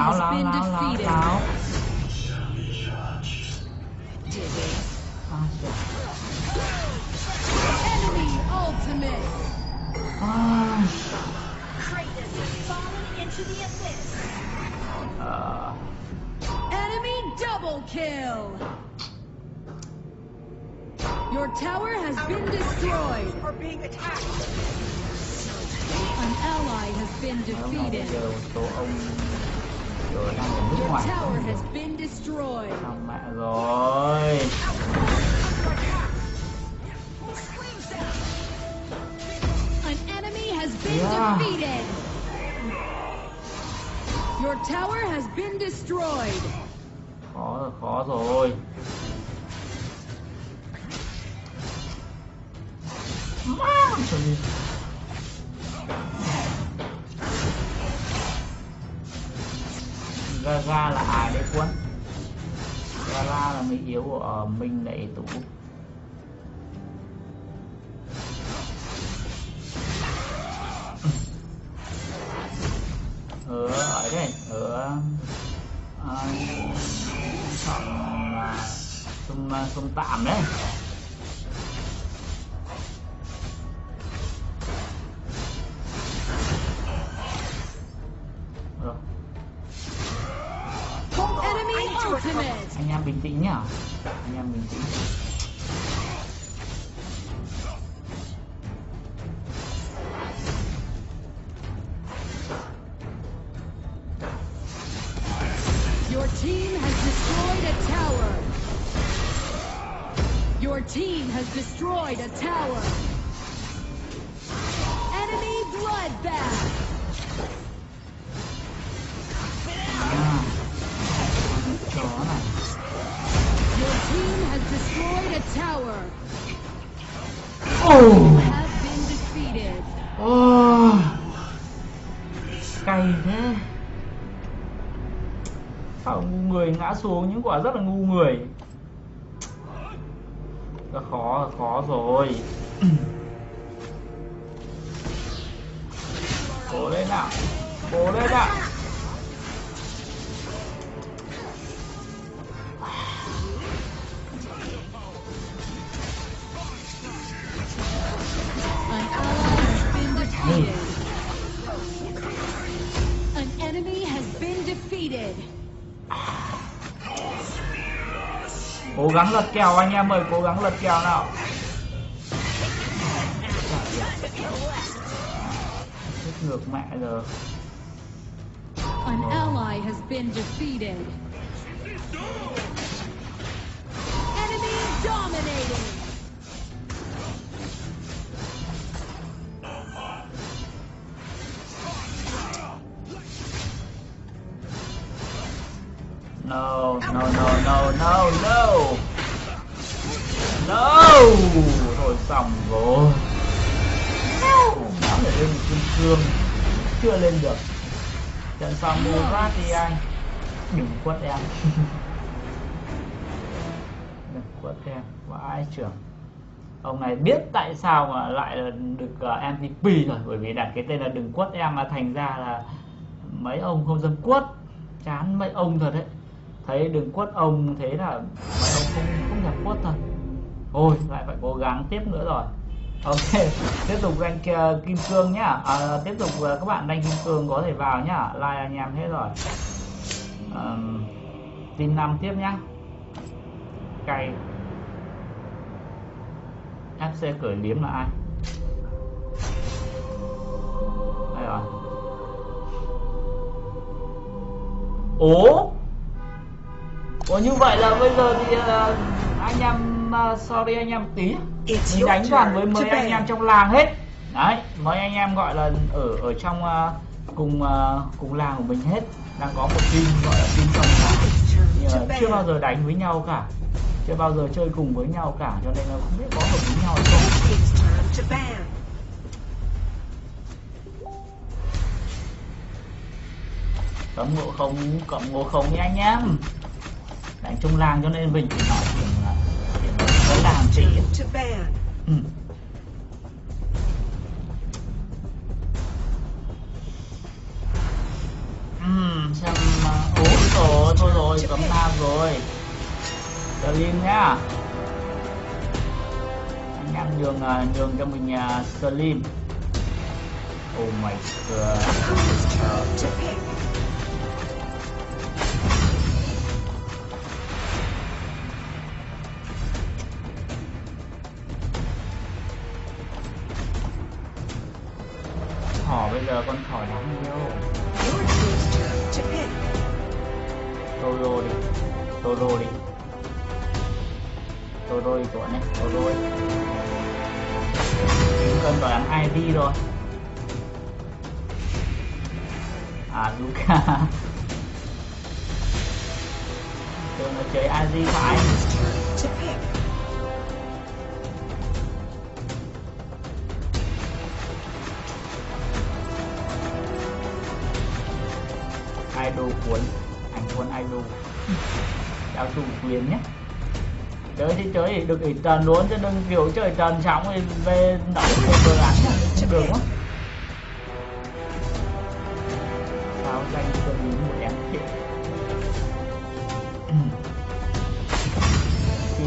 has láo been láo láo defeated. láo. Enemy ultimate. Kratos has fallen into the abyss. Enemy double kill. Your tower has been destroyed. Are being attacked. An ally has been defeated. Giờ một số ông rồi đang ở nước Your ngoài. tower has been destroyed. Thằng mẹ rồi. An enemy has been defeated. Your tower has been destroyed. Khó rồi. Gaga là ai đấy quân? Gaga là người yếu của Minh Đại Tú. Ở đây ở sông tạm đấy. Rồi. Enemy ultimate. Anh em bình tĩnh nhá. Anh em bình tĩnh. Your team has destroyed a tower. Your team has destroyed a tower. Enemy bloodbath. Chó này. Your team has destroyed a tower. Oh. You have been defeated. Cay thế. Sao ngu người ngã xuống những quả rất là ngu người. Đã khó rồi. Cố lên nào. Cố lên nào. An ally has been defeated. An enemy has been defeated. Cố gắng lật kèo anh em ơi, cố gắng lật kèo nào. Chết ngược mẹ rồi. An ally has been defeated. Enemy dominating. No. Thôi xong rồi. Nó để lên một kim cương. Chưa lên được. Trận sau Murat đi anh. Đừng quất em. Đừng quất em. Vãi trưởng. Ông này biết tại sao mà lại là được MVP rồi. Bởi vì đặt cái tên là đừng quất em mà thành ra là mấy ông không dám quất. Chán mấy ông thật đấy. Thấy đừng quất ông thế là mấy ông không dám quất thật. Ôi lại phải cố gắng tiếp nữa rồi. Ok, tiếp tục rank kim cương nhá. Tiếp tục các bạn rank kim cương có thể vào nhá. Like anh em hết rồi. Team 5 tiếp nhá. Cay. FC cởi liếm là ai? Đây rồi. Ủa như vậy là bây giờ thì anh em sorry anh em tí. Mình đánh toàn với mấy anh em trong làng hết. Đấy, mấy anh em gọi là ở trong cùng làng của mình hết. Đang có một team gọi là team trong làng. Chưa bao giờ đánh với nhau cả. Chưa bao giờ chơi cùng với nhau cả, cho nên là không biết có hợp với nhau hay không. Cấm ngộ không nha anh em. Đánh trong làng cho nên mình chỉ nói chuyện với làng chị. Xem rồi, cấm nam rồi. Slim nhá. Anh em nhường cho mình Slim. Oh my god. Thỏ bây giờ con thỏ đáng yêu. Toro đi. Toro đi. Toro đi của này. Toro đi. Chúng cần phải ăn ID rồi. À Luca. Tưởng là chơi ID phải. Idol cuốn, anh cuốn idol. Chào chủ quyền nhé. Chơi thì chơi thì được ỷ trần luôn, chứ đừng kiểu chơi trần xong rồi về đậu về án không được quá. Sao danh cho mình một em thiện. Thì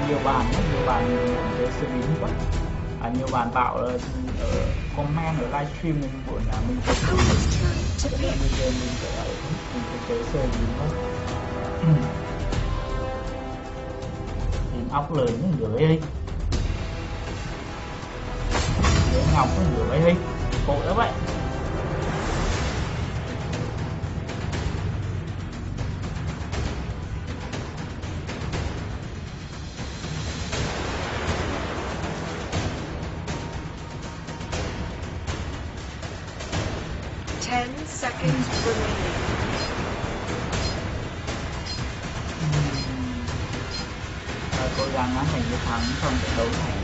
nhiều bạn chơi xử lý quá. Nhiều bạn bảo là comment ở livestream mình buồn là mình phải chơi sơ gì thôi. Tìm ốc lời những người ấy để ngọc những người ấy khổ đó vậy. Seconds remaining. Cố gắng thành chiến thắng trong trận đấu này.